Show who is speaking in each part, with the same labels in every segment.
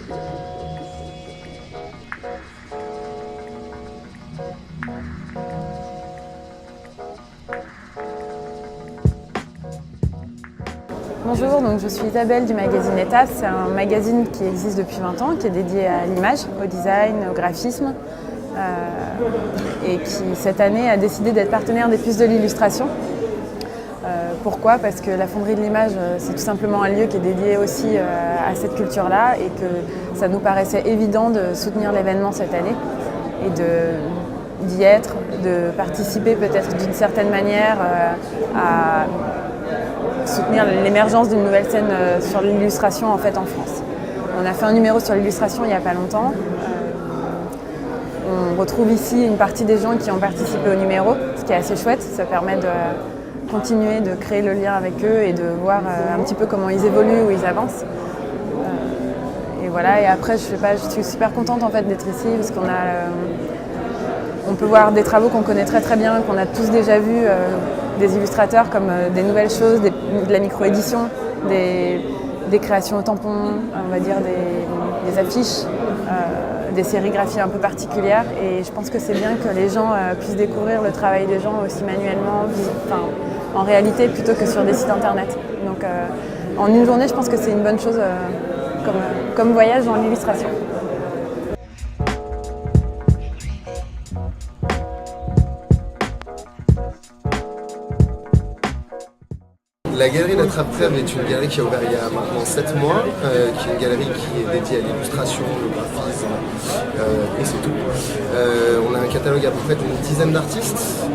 Speaker 1: Bonjour, donc je suis Isabelle du magazine Étape. C'est un magazine qui existe depuis 20 ans, qui est dédié à l'image, au design, au graphisme et qui cette année a décidé d'être partenaire des Puces de l'illustration. Pourquoi ? Parce que la Fonderie de l'Image, c'est tout simplement un lieu qui est dédié aussi à cette culture-là et que ça nous paraissait évident de soutenir l'événement cette année et d'y être, de participer peut-être d'une certaine manière à soutenir l'émergence d'une nouvelle scène sur l'illustration en fait en France. On a fait un numéro sur l'illustration il n'y a pas longtemps. On retrouve ici une partie des gens qui ont participé au numéro, ce qui est assez chouette. Ça permet de continuer de créer le lien avec eux et de voir un petit peu comment ils évoluent, où ils avancent. Et voilà. Et après, je suis super contente en fait d'être ici parce on peut voir des travaux qu'on connaît très très bien, qu'on a tous déjà vus, des illustrateurs comme des nouvelles choses, de la micro-édition, des créations au tampon, on va dire des affiches, des sérigraphies un peu particulières. Et je pense que c'est bien que les gens puissent découvrir le travail des gens aussi manuellement, en réalité, plutôt que sur des sites internet. Donc en une journée, je pense que c'est une bonne chose comme voyage dans l'illustration.
Speaker 2: La galerie La Trappe-Trèves est une galerie qui a ouvert il y a maintenant 7 mois, qui est une galerie qui est dédiée à l'illustration, le graphisme, et c'est tout. On a un catalogue à peu près d'une dizaine d'artistes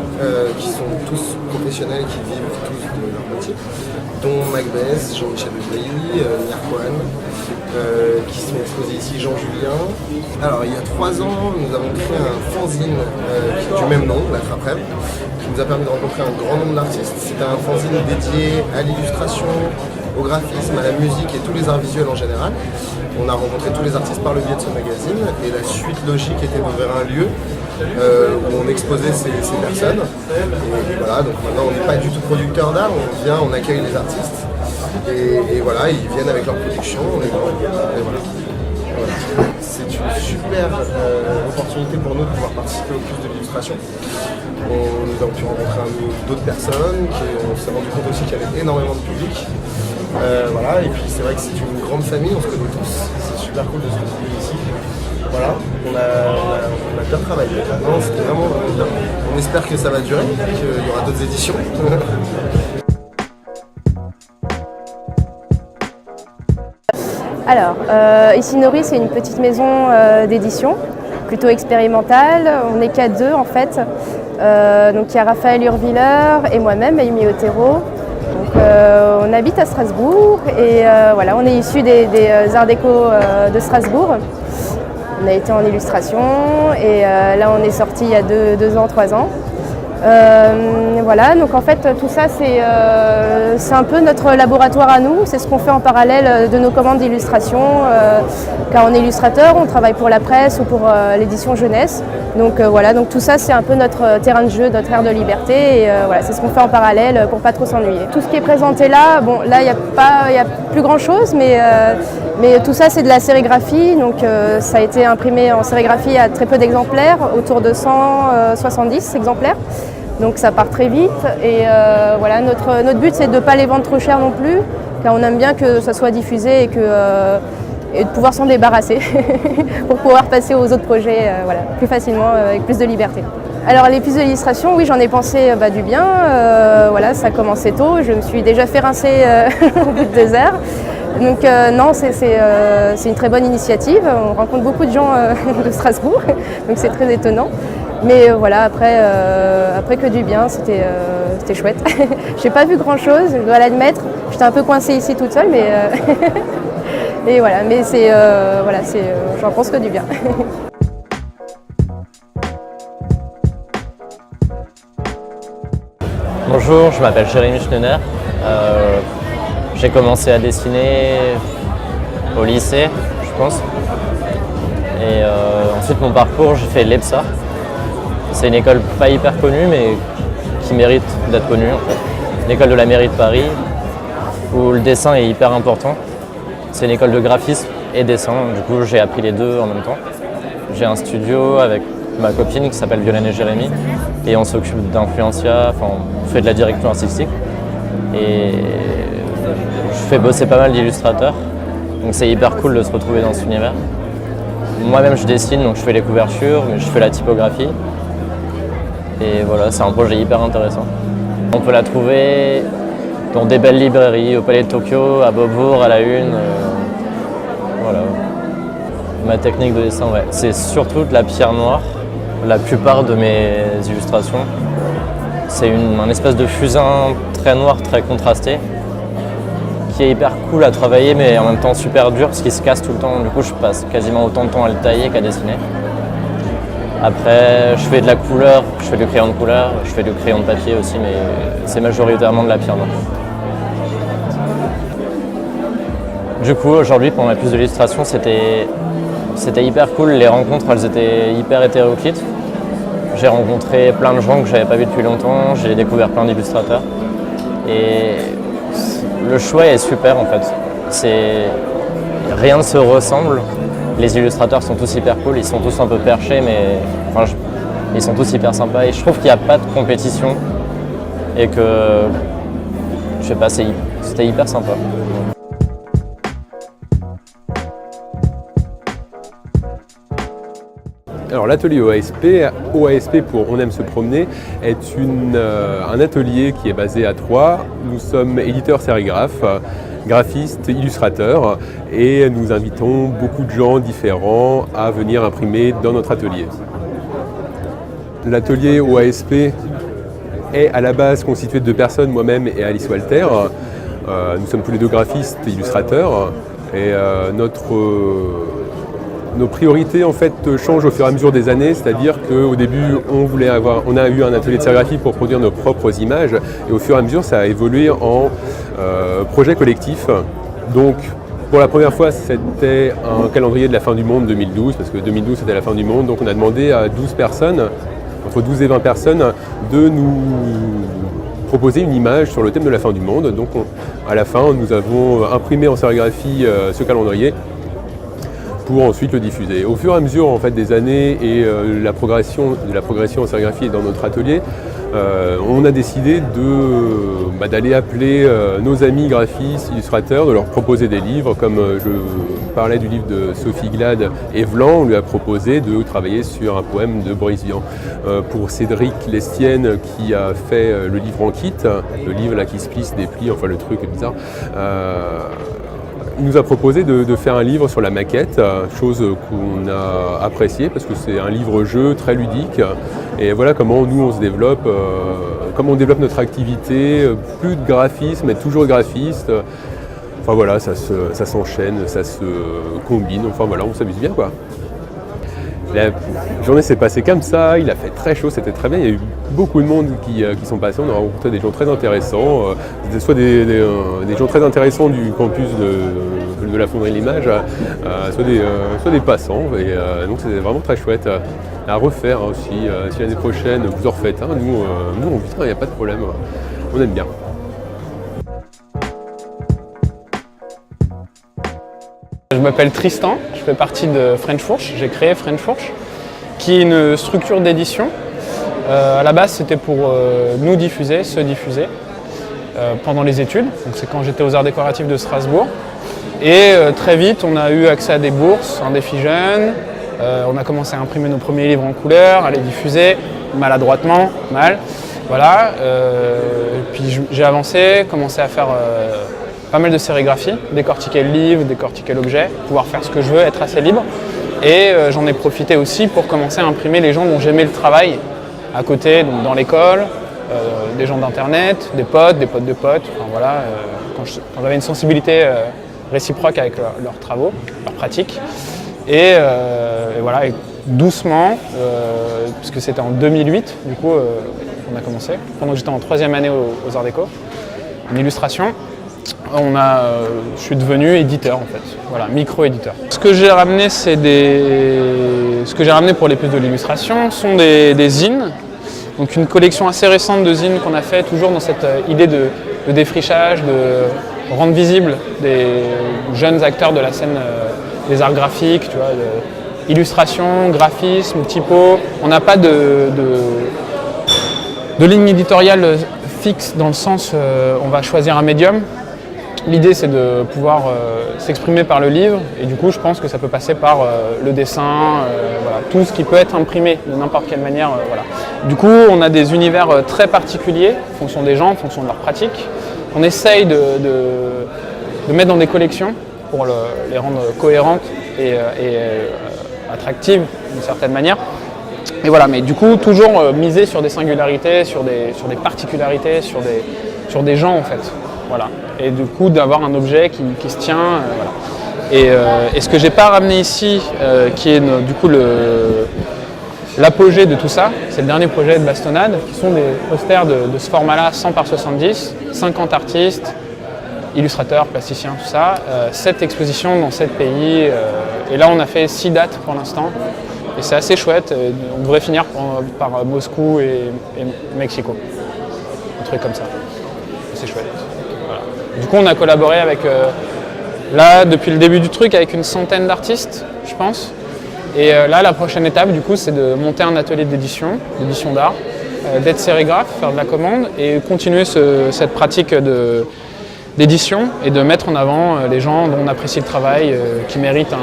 Speaker 2: qui sont tous professionnels, qui vivent tous de leur métier, dont Macbeth, Jean-Michel Legris, Mirkoan, qui sont exposés ici, Jean Julien. Alors il y a 3 ans, nous avons créé un fanzine du même nom, La Trappe-Trèves, qui nous a permis de rencontrer un grand nombre d'artistes. C'était un fanzine dédié à l'illustration, au graphisme, à la musique et tous les arts visuels en général. On a rencontré tous les artistes par le biais de ce magazine et la suite logique était d'ouvrir un lieu où on exposait ces personnes. Et voilà, donc maintenant on n'est pas du tout producteur d'art, on vient, on accueille les artistes et voilà, ils viennent avec leur production. Et voilà. C'est une super opportunité pour nous de pouvoir participer au Puces de l'illustration. Nous avons pu rencontrer d'autres personnes, on s'est rendu compte aussi qu'il y avait énormément de public. Voilà, et puis c'est vrai que c'est une grande famille, on se connaît tous, c'est super cool de se retrouver ici. Voilà, on a bien travaillé. Non, c'était vraiment bien. On espère que ça va durer, qu'il y aura d'autres éditions.
Speaker 3: Alors, Isinori, c'est une petite maison d'édition, plutôt expérimentale. On n'est qu'à 2 en fait. Donc il y a Raphaël Urviller et moi-même, Amy Otero. Donc on habite à Strasbourg et voilà, on est issus des arts déco de Strasbourg. On a été en illustration et là on est sorti il y a 2 ans, 3 ans. Voilà, donc en fait tout ça c'est un peu notre laboratoire à nous, c'est ce qu'on fait en parallèle de nos commandes d'illustration. Car on est illustrateur, on travaille pour la presse ou pour l'édition jeunesse. Donc voilà, donc tout ça c'est un peu notre terrain de jeu, notre aire de liberté et voilà, c'est ce qu'on fait en parallèle pour pas trop s'ennuyer. Tout ce qui est présenté là, bon là il y a plus grand chose, mais tout ça c'est de la sérigraphie, donc ça a été imprimé en sérigraphie à très peu d'exemplaires, autour de 170 exemplaires. Donc ça part très vite et voilà, notre but c'est de ne pas les vendre trop cher non plus, car on aime bien que ça soit diffusé et de pouvoir s'en débarrasser pour pouvoir passer aux autres projets voilà, plus facilement, avec plus de liberté. Alors les puces de l'illustration, oui j'en ai pensé du bien, voilà, ça a commencé tôt, je me suis déjà fait rincer au bout de 2 heures. Donc non, c'est une très bonne initiative, on rencontre beaucoup de gens de Strasbourg, donc c'est très étonnant. Mais voilà, après que du bien, c'était chouette. J'ai pas vu grand chose, je dois l'admettre, j'étais un peu coincée ici toute seule, mais et voilà, mais voilà, j'en pense que du bien.
Speaker 4: Bonjour, je m'appelle Jérémy Schneider. J'ai commencé à dessiner au lycée, je pense. Et ensuite mon parcours, j'ai fait l'EPSA. C'est une école pas hyper connue, mais qui mérite d'être connue en fait. Une école de la mairie de Paris, où le dessin est hyper important. C'est une école de graphisme, et dessin. Du coup, j'ai appris les deux en même temps. J'ai un studio avec ma copine qui s'appelle Violaine et Jérémy et on s'occupe d'influencia, enfin on fait de la direction artistique et je fais bosser pas mal d'illustrateurs. Donc c'est hyper cool de se retrouver dans cet univers. Moi-même je dessine, donc je fais les couvertures, mais je fais la typographie. Et voilà, c'est un projet hyper intéressant. On peut la trouver dans des belles librairies, au Palais de Tokyo, à Beaubourg, à la Une. Voilà. Ma technique de dessin, ouais, c'est surtout de la pierre noire. La plupart de mes illustrations, c'est un espèce de fusain très noir, très contrasté, qui est hyper cool à travailler, mais en même temps super dur parce qu'il se casse tout le temps. Du coup, je passe quasiment autant de temps à le tailler qu'à dessiner. Après, je fais de la couleur, je fais du crayon de couleur, je fais du crayon de papier aussi, mais c'est majoritairement de la pierre noire. Du coup, aujourd'hui, pour ma puce d'illustration, c'était hyper cool. Les rencontres, elles étaient hyper hétéroclites. J'ai rencontré plein de gens que je n'avais pas vus depuis longtemps, j'ai découvert plein d'illustrateurs. Et le choix est super en fait. Rien ne se ressemble. Les illustrateurs sont tous hyper cool, ils sont tous un peu perchés, mais enfin, ils sont tous hyper sympas. Et je trouve qu'il n'y a pas de compétition et que, je sais pas, c'était hyper sympa.
Speaker 5: Alors l'atelier OASP pour On aime se promener, est un atelier qui est basé à Troyes. Nous sommes éditeurs sérigraphes, graphistes, illustrateurs et nous invitons beaucoup de gens différents à venir imprimer dans notre atelier. L'atelier OASP est à la base constitué de 2 personnes, moi-même et Alice Walter. Nous sommes tous les 2 graphistes et illustrateurs et nos priorités en fait changent au fur et à mesure des années, c'est-à-dire qu'au début on a eu un atelier de sérigraphie pour produire nos propres images et au fur et à mesure ça a évolué en projet collectif. Donc pour la première fois c'était un calendrier de la fin du monde 2012, parce que 2012 c'était la fin du monde, donc on a demandé à 12 personnes, entre 12 et 20 personnes, de nous proposer une image sur le thème de la fin du monde. Donc à la fin nous avons imprimé en sérigraphie ce calendrier pour ensuite le diffuser. Au fur et à mesure en fait, des années et la progression en sérigraphie dans notre atelier, on a décidé d'aller appeler nos amis graphistes, illustrateurs, de leur proposer des livres. Comme je parlais du livre de Sophie Glad et Vlan, on lui a proposé de travailler sur un poème de Boris Vian. Pour Cédric Lestienne qui a fait le livre en kit, le livre là qui se plie, se déplie, enfin le truc est bizarre, il nous a proposé de faire un livre sur la maquette, chose qu'on a appréciée parce que c'est un livre-jeu très ludique. Et voilà comment nous on se développe, comment on développe notre activité, plus de graphisme, mais toujours graphiste. Enfin voilà, ça s'enchaîne, ça se combine, enfin voilà, on s'amuse bien quoi. La journée s'est passée comme ça, il a fait très chaud, c'était très bien, il y a eu beaucoup de monde qui sont passés, on a rencontré des gens très intéressants, soit des gens très intéressants du campus de la Fonderie de l'Image, soit des passants, et donc c'était vraiment très chouette à refaire aussi. Si l'année prochaine vous en refaites un, nous il n'y a pas de problème, on aime bien.
Speaker 6: Je m'appelle Tristan, je fais partie de French Fourche, j'ai créé French Fourche, qui est une structure d'édition. À la base, c'était pour nous diffuser, se diffuser pendant les études. Donc c'est quand j'étais aux Arts décoratifs de Strasbourg. Et très vite, on a eu accès à des bourses, un défi jeune. On a commencé à imprimer nos premiers livres en couleur, à les diffuser maladroitement, mal. Voilà. Puis j'ai avancé, commencé à faire pas mal de sérigraphie, décortiquer le livre, décortiquer l'objet, pouvoir faire ce que je veux, être assez libre. Et j'en ai profité aussi pour commencer à imprimer les gens dont j'aimais le travail à côté, donc dans l'école, des gens d'internet, des potes de potes. Enfin, voilà, quand j'avais une sensibilité réciproque avec leurs travaux, leurs pratiques. Et voilà, et doucement, puisque c'était en 2008, du coup, on a commencé, pendant que j'étais en 3e année aux Arts Déco, en illustration. Je suis devenu éditeur en fait, voilà, micro-éditeur. Ce que j'ai ramené, pour les puces de l'illustration sont des zines, donc une collection assez récente de zines qu'on a fait toujours dans cette idée de défrichage, de rendre visible des jeunes acteurs de la scène des arts graphiques, tu vois, illustration, graphisme, typo. On n'a pas de ligne éditoriale fixe dans le sens on va choisir un médium. L'idée c'est de pouvoir s'exprimer par le livre et du coup je pense que ça peut passer par le dessin, voilà, tout ce qui peut être imprimé de n'importe quelle manière. Voilà. Du coup on a des univers très particuliers en fonction des gens, en fonction de leur pratique. On essaye de mettre dans des collections pour les rendre cohérentes et attractives d'une certaine manière. Et voilà, mais du coup toujours miser sur des singularités, sur des particularités, sur des gens en fait. Voilà. Et du coup d'avoir un objet qui se tient. Voilà. Et ce que j'ai pas ramené ici, qui est du coup l'apogée de tout ça, c'est le dernier projet de Bastonnade, qui sont des posters de ce format-là, 100 par 70, 50 artistes, illustrateurs, plasticiens, tout ça, 7 expositions dans 7 pays. Et là on a fait 6 dates pour l'instant. Et c'est assez chouette. On devrait finir par Moscou et Mexico. Un truc comme ça. C'est chouette. Voilà. Du coup, on a collaboré avec, là, depuis le début du truc, avec une centaine d'artistes, je pense. Et là, la prochaine étape, du coup, c'est de monter un atelier d'édition d'art, d'être sérigraphe, faire de la commande et continuer cette pratique d'édition et de mettre en avant les gens dont on apprécie le travail, qui méritent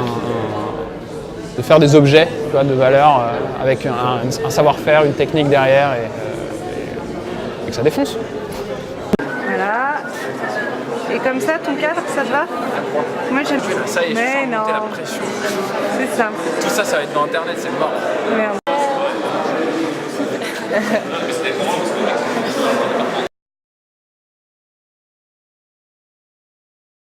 Speaker 6: de faire des objets, tu vois, de valeur avec un savoir-faire, une technique derrière et que ça défonce.
Speaker 7: Voilà. Et comme ça, ton cadre, ça te va? Moi j'aime.
Speaker 6: Ça y est,
Speaker 7: mais
Speaker 6: je
Speaker 7: non.
Speaker 6: sens monter la pression.
Speaker 7: C'est ça.
Speaker 6: Tout ça, ça va être dans internet, c'est mort.
Speaker 7: Merde.